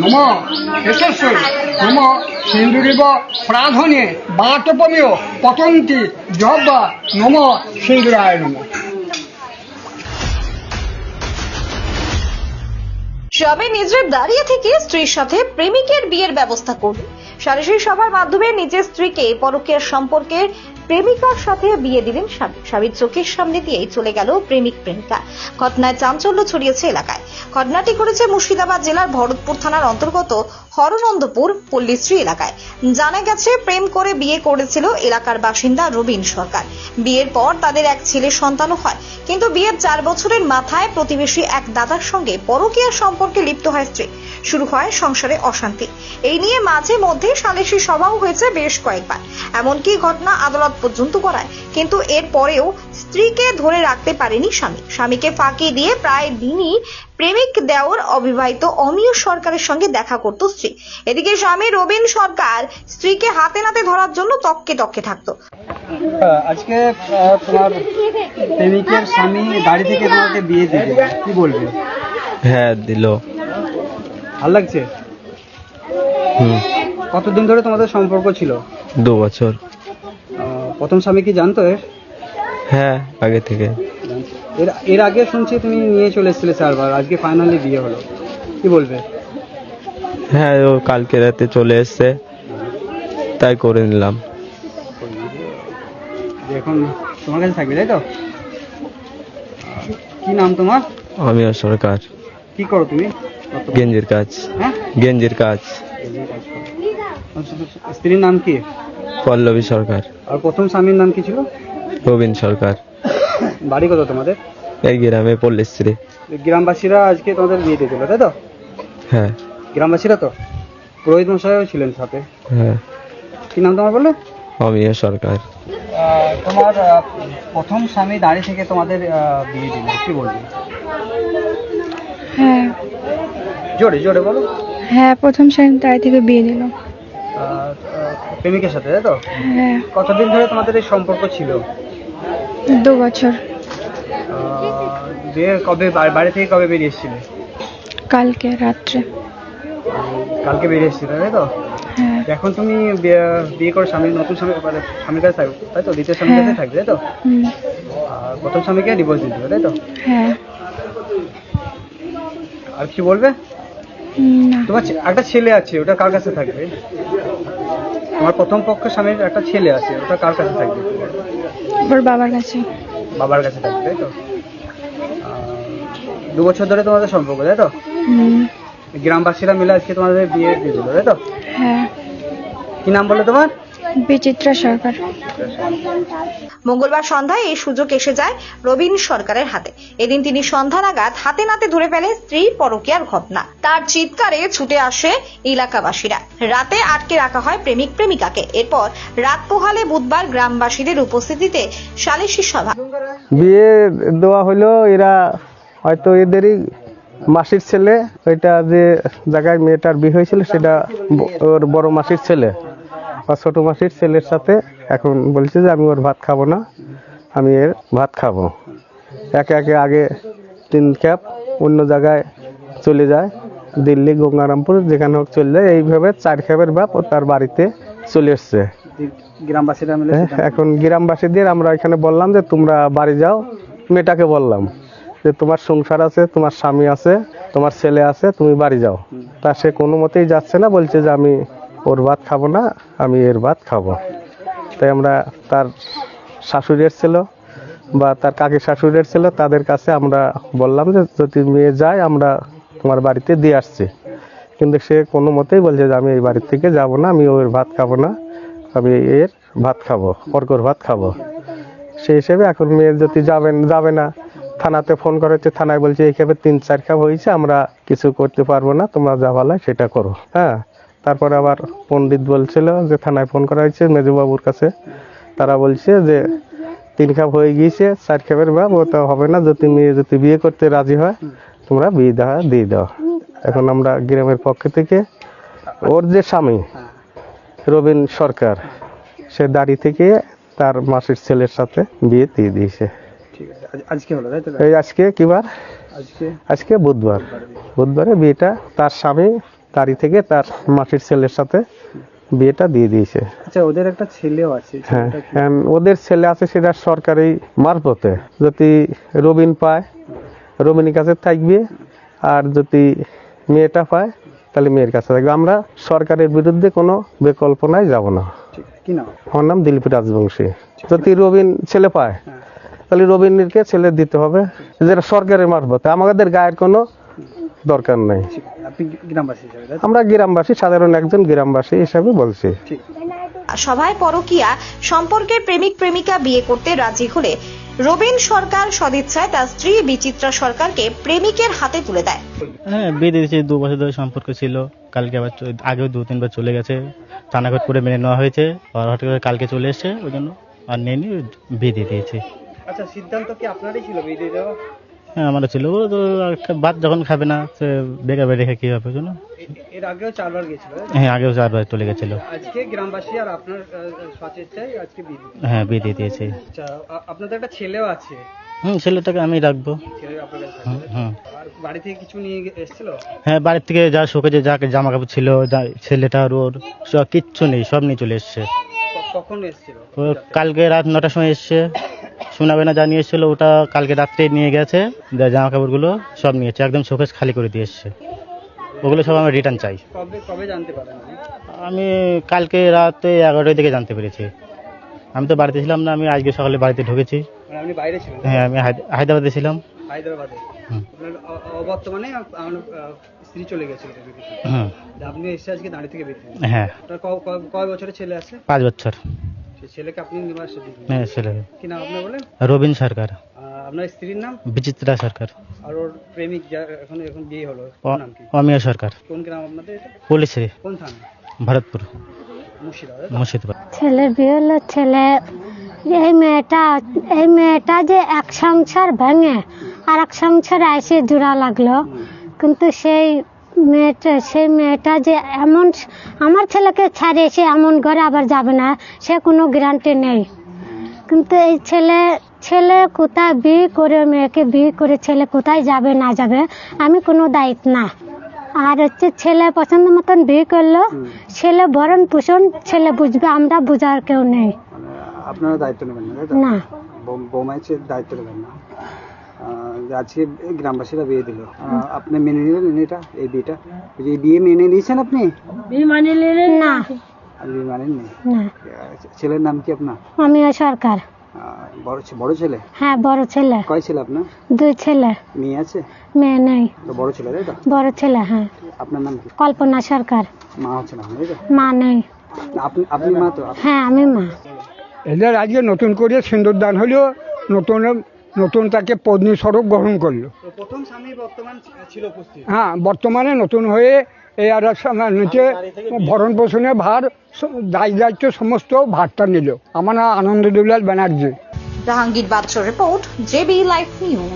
নম যশস্বৈ নম সিন্দুরিব প্রাধনে বাতপমীয় পতন্তি জব্বা নম সিন্দুরায় নম। স্বামী নিজের দাঁড়িয়ে থেকে স্ত্রীর সাথে প্রেমিকের বিয়ের ব্যবস্থা করবে। সালিশি সভার মাধ্যমে নিজের স্ত্রীকে পরকীয়ার সম্পর্কের প্রেমিকার সাথে বিয়ে দিলেন স্বামী। স্বামীর চোখের সামনে দিয়েই চলে গেল প্রেমিক প্রেমিকা। ঘটনায় চাঞ্চল্য ছড়িয়েছে এলাকায়। ঘটনাটি ঘটেছে মুর্শিদাবাদ জেলার ভরতপুর থানার অন্তর্গত হরনন্দপুর পল্লীশ্রী এলাকায়। জানা গেছে, প্রেম করে বিয়ে করেছিল এলাকার বাসিন্দা রবিন সরকার। বিয়ের পর তাদের এক ছেলের সন্তানও হয়, কিন্তু বিয়ের 4 বছরের মাথায় প্রতিবেশী এক দাদার সঙ্গে পরকীয়ার সম্পর্কে লিপ্ত হয় স্ত্রী। শুরু হয় সংসারে অশান্তি। এই নিয়ে মাঝে মধ্যে সালিশি সভাও হয়েছে বেশ কয়েকবার। এমনকি ঘটনা আদালত পর্যন্ত করায়, কিন্তু এর পরেও স্ত্রীকে ধরে রাখতে পারেনি স্বামী। স্বামীকে ফাঁকি দিয়ে প্রায় দিনই প্রেমিক দেওর অবিবাহিত অমিয় সরকারের সঙ্গে দেখা করত স্ত্রী। এদিকে স্বামী রবিন সরকার স্ত্রীকে হাতে নাতে ধরার জন্য তককে তককে থাকতো। আজকে তোমার প্রেমিকের স্বামী গাড়ি থেকে তোমাকে বিয়ে দিল, কি বলবে? হ্যাঁ দিল। ভালো লাগছে? কতদিন ধরে তোমাদের সম্পর্ক ছিল? 2 বছর। প্রথম স্বামী কি জানতো এর? হ্যাঁ আগে থেকে। এর আগে শুনছি তুমি নিয়ে চলে এসেছিলে 4 বার, আজকে ফাইনালি বিয়ে হলো, কি বলবে? হ্যাঁ ও কালকে রাতে চলে এসছে, তাই করে নিলাম। এখন তোমার কাছে থাকবে, তাই তো? কি নাম তোমার? অমিয় সরকার। কি করো তুমি? গেঞ্জির কাজ। হ্যাঁ, গেঞ্জির কাজ। স্ত্রীর নাম কি? পল্লবী সরকার। আর প্রথম স্বামীর নাম কি ছিল? রবিন সরকার। বাড়ি কত তোমাদের? এই গ্রামে পল্লীশ্রী। গ্রামবাসীরা আজকে তোমাদের বিয়ে দিয়েছিল, তাই তো? হ্যাঁ। গ্রামবাসীরা তো পুরোহিত মশাইও ছিলেন সাথে। হ্যাঁ। কি নাম তোমার বললে? অমিয় সরকার। তোমার প্রথম স্বামী দাঁড়ি থেকে তোমাদের বিয়ে দিল, কি বলবে? হ্যাঁ জোরে জোরে বলো। হ্যাঁ, প্রথম স্বামী তাই থেকে বিয়ে দিল। প্রেমিকের সাথে, তাই তো? হ্যাঁ, কতদিন ধরে তোমাদের এই সম্পর্ক ছিল? 2 বছর। বিয়ে কবে, বাড়ি থেকে কবে বেরিয়ে এসেছিলে? কালকে রাত্রে। কালকে বেরিয়ে এসেছিলে, তাই তো? হ্যাঁ এখন তুমি বিয়ে করে নতুন স্বামীর কাছে থাকবে, তাই তো? দ্বিতীয় স্বামীর কাছে থাকবে, তাই তো? হুম, আর প্রথম স্বামীকে ডিভোর্স দিতে হবে, তাই তো? হ্যাঁ। আর কিছু বলবে? না, তোমার একটা ছেলে আছে, ওটা কার কাছে থাকবে? তোমার প্রথম পক্ষের স্বামীর একটা ছেলে আছে, ওটা কার কাছে থাকবে? ওর বাবার কাছে। বাবার কাছে থাকবে, তাই তো? 2 বছর ধরে তোমাদের সম্পর্ক, তাই তো? হুম, গ্রামবাসীরা মিলে আজকে তোমাদের বিয়ে দিয়ে দিল, তাই তো? হ্যাঁ। কি নাম বলে তোমার? বিচিত্রা সরকার। মঙ্গলবার সন্ধ্যায় এই সুযোগ এসে যায় রবিন সরকারের হাতে। এদিন তিনি সন্ধ্যা নাগাদ হাতে নাতে ধরে ফেলেন স্ত্রীর পরকীয়ার ঘটনা। তার চিৎকারে ছুটে আসে এলাকাবাসীরা। রাতে আটকে রাখা হয় প্রেমিক প্রেমিকাকে। এরপর রাত পোহালে বুধবার গ্রামবাসীদের উপস্থিতিতে সালিশি সভা। বিয়ে দেওয়া হলো, এরা হয়তো এদেরই মাসির ছেলে, ওইটা যে জায়গায় মেয়েটার বিয়ে হয়েছিল সেটা ওর বড় মাসির ছেলে বা ছোট মাসির ছেলের সাথে এখন বলছে যে আমি ওর ভাত খাবো না, আমি এর ভাত খাবো। একে একে আগে 3 ক্যাপ অন্য জায়গায় চলে যায়, দিল্লি, গঙ্গারামপুর, যেখানে হোক চলে যায়। এইভাবে 4 ক্যাপের বাপ ও তার বাড়িতে চলে এসছে। গ্রামবাসীরা মিলে এখন গ্রামবাসীদের আমরা এখানে বললাম যে তোমরা বাড়ি যাও। মেয়েটাকে বললাম যে তোমার সংসার আছে, তোমার স্বামী আছে, তোমার ছেলে আছে, তুমি বাড়ি যাও। তা সে কোনো মতেই যাচ্ছে না, বলছে যে আমি ওর ভাত খাবো না, আমি এর ভাত খাবো। তাই আমরা তার শাশুড়ির ছিল বা তার কাকি শাশুড়ির ছিল, তাদের কাছে আমরা বললাম যে যদি মেয়ে যায় আমরা তোমার বাড়িতে দিয়ে আসছি। কিন্তু সে কোনো মতেই বলছে যে আমি এই বাড়ি থেকে যাব না, আমি ওর ভাত খাবো না, আমি এর ভাত খাবো, অর্কর ভাত খাবো। সেই হিসেবে এখন মেয়ে যদি যাবে না, থানাতে ফোন করেছে, থানায় বলছে এইভাবে 3-4 কাপ হয়েছে, আমরা কিছু করতে পারবো না, তোমরা যা ভালো সেটা করো। হ্যাঁ, তারপরে আবার পণ্ডিত বলছিল যে থানায় ফোন করা হয়েছে মেজবাবুর কাছে, তারা বলছে যে 3 কাপ হয়ে গিয়েছে, 4 কাপের ভাব ওটা হবে না, যদি মেয়ে যদি বিয়ে করতে রাজি হয় তোমরা বিয়ে দিয়ে দাও। এখন আমরা গ্রামের পক্ষ থেকে ওর যে স্বামী রবিন সরকার, সে দাড়ি থেকে তার মাসির ছেলের সাথে বিয়ে দিয়ে দিয়েছে। ঠিক আছে, আজকে হলো, তাই তো? এই আজকে কি বার? আজকে আজকে বুধবারে বিয়েটা। তার স্বামী গাড়ি থেকে তার মাসির ছেলের সাথে বিয়েটা দিয়ে দিয়েছে। আচ্ছা, ওদের একটা ছেলেও আছে, হ্যাঁ, ছেলেটা কি? ওদের ছেলে আছে, সেটা সরকারি মারফতে। যদি রবিন পায় রবিনের কাছে থাকবে, আর যদি মেয়েটা পায় তাহলে মেয়ের কাছে থাকবে। আমরা সরকারের বিরুদ্ধে কোনো বিকল্পনায় যাব না। ঠিক, কি নাম? আমার নাম দিলীপ রাজবংশী। যদি রবিন ছেলে পায় তাহলে রবিনকে ছেলে দিতে হবে, যেটা সরকারের মারফতে। আমাদের গায়ের কোনো দরকার নাই। ঠিক, আপনি গ্রামবাসী হিসেবে, তাই তো? আমরা গ্রামবাসী, সাধারণ একজন গ্রামবাসী হিসাবে বলছি। ঠিক। সভায় পরকীয়া সম্পর্কের প্রেমিক প্রেমিকা বিয়ে করতে রাজি হলে রবীন সরকার সদিচ্ছায় তার স্ত্রী বিচিত্রা সরকারকে প্রেমিকের হাতে তুলে দেয়। হ্যাঁ, বিয়ে দিয়েছি, 2 বছর ধরে সম্পর্ক ছিল। কালকে আবার আগেও 2-3 বার চলে গেছে, থানাঘাট করে মেনে নেওয়া হয়েছে। আর হঠাৎ করে কালকে চলে এসছে, ওই জন্য আর নিয়ে নিয়ে বিয়ে দিয়ে দিয়েছি। আচ্ছা, সিদ্ধান্ত কি আপনারই ছিল বিয়ে দিয়ে দেওয়া? হ্যাঁ, আমারও ছিল। ও তো ভাত যখন খাবে না, সে বেকার রেখে কি হবে, ওই জন্য। এর আগেও 4 বার গেছিল, তাই তো? হ্যাঁ, আগেও 4 বার চলে গেছিল। আজকে গ্রামবাসী আর আপনার সচেচ্ছায় আজকে বিয়ে দিলেন। হ্যাঁ, বিয়ে দিয়ে দিয়েছি। আচ্ছা, আপনাদের একটা ছেলেও আছে, ছেলেটাকে আমি রাখবো। ছেলে আপনার কাছে থাকবে, তাই তো? আর বাড়ি থেকে কিছু নিয়ে এসেছিল? হ্যাঁ, বাড়ির থেকে যা শোকেজে যা জামা কাপড় ছিল, ছেলেটার ওর সব কিচ্ছু নেই, সব নিয়ে চলে এসছে। কখন এসেছিল? ও কালকে রাত 9টার সময় এসছে। শোনাবে না জানিয়ে এসেছিল, ওটা কালকে রাত্রে নিয়ে গেছে। জামা কাপড়গুলো সব নিয়েছে, একদম শোকেজ খালি করে দিয়ে এসছে। ওগুলো সব আমি রিটার্ন চাই। কবে কবে জানতে পারেন? আমি কালকে রাতে 11টার দিকে জানতে পেরেছি। আমি তো বাড়িতে ছিলাম না, আমি আজকে সকালে বাড়িতে ঢুকেছি। মানে আপনি বাইরে ছিলেন? হ্যাঁ, আমি হায়দ্রাবাদে ছিলাম। হায়দ্রাবাদে। হুম। আপনার অবর্তমানে আমার স্ত্রী চলে গেছিল, হুম। আপনি এসে আজকে দাঁড়িয়ে থেকে বেঁধে। হ্যাঁ, আপনার কয় বছরের ছেলে আছে? 5 বছর। সেই ছেলেকে আপনি নিবাসে দিলেন? হ্যাঁ, ছেলে। কি নাম আপনার বলেন? রবীন সরকার। আপনার স্ত্রীর নাম? বিচিত্রা সরকার। আর ওর প্রেমিক যা এখন বিয়ে হলো, ওর নাম কি? অমিয়া সরকার। কোন গ্রাম আপনাদের এটা? পুলিশে, কোন থানা? ভরতপুর, মুর্শিদাবাদ। মুর্শিদাবাদ। ছেলের বিয়ে হলো, ছেলে এই মেয়েটা যে এক সংসার ভেঙে আর এক সংসারে এসে জোড়া লাগলো, কিন্তু সেই মেয়েটা যে এমন আমার ছেলেকে ছাড়িয়ে সে এমন ঘরে আবার যাবে না, সে কোনো গ্যারান্টি নেই। কিন্তু এই ছেলে কোথায় বিয়ে করে, মেয়েকে বিয়ে করে ছেলে কোথায় যাবে না যাবে আমি কোনো দায়িত্ব না। আর হচ্ছে ছেলে পছন্দ মতন বিয়ে করলো, ছেলে ভরণ পোষণ ছেলে বুঝবে, আমরা বুঝার কেউ নেই। আপনারা দায়িত্ব নেবেন না, তাই তো? না, বৌমাইছে দায়িত্ব নেবেন না। আজকে গ্রামবাসীরা বিয়ে দিল, আপনি মেনে নিলেন এটা, এই বিয়েটা? এই বিয়ে মেনে নিয়েছেন আপনি? না, বিয়ে মানেননি? না। ছেলের নাম কি আপনার? আমিও সরকার। বড় ছেলে? হ্যাঁ, বড় ছেলে। কয় ছেলে আপনার? 2 ছেলে। মেয়ে আছে? মেয়ে নেই। তো বড় ছেলে, তাই তো? বড় ছেলে। হ্যাঁ। আপনার নাম কি? কল্পনা সরকার। মা হচ্ছে না, তাই তো? মা নেই। আপনি মা তো? হ্যাঁ, আমি মা। এদের আজকে নতুন করে সিন্দুরদান হলো, নতুন তাকে পত্নী স্বরূপ গ্রহণ করলো। প্রথম স্বামী বর্তমান ছিল উপস্থিত? হ্যাঁ, বর্তমানে নতুন হয়ে এই আর নিচে ভরণ পোষণের ভার, দায়িত্ব সমস্ত ভারটা নিল। আমার নাম আনন্দ দুলাল ব্যানার্জি। জাহাঙ্গীর বাদশাহ রিপোর্ট, জেবি লাইভ নিউজ।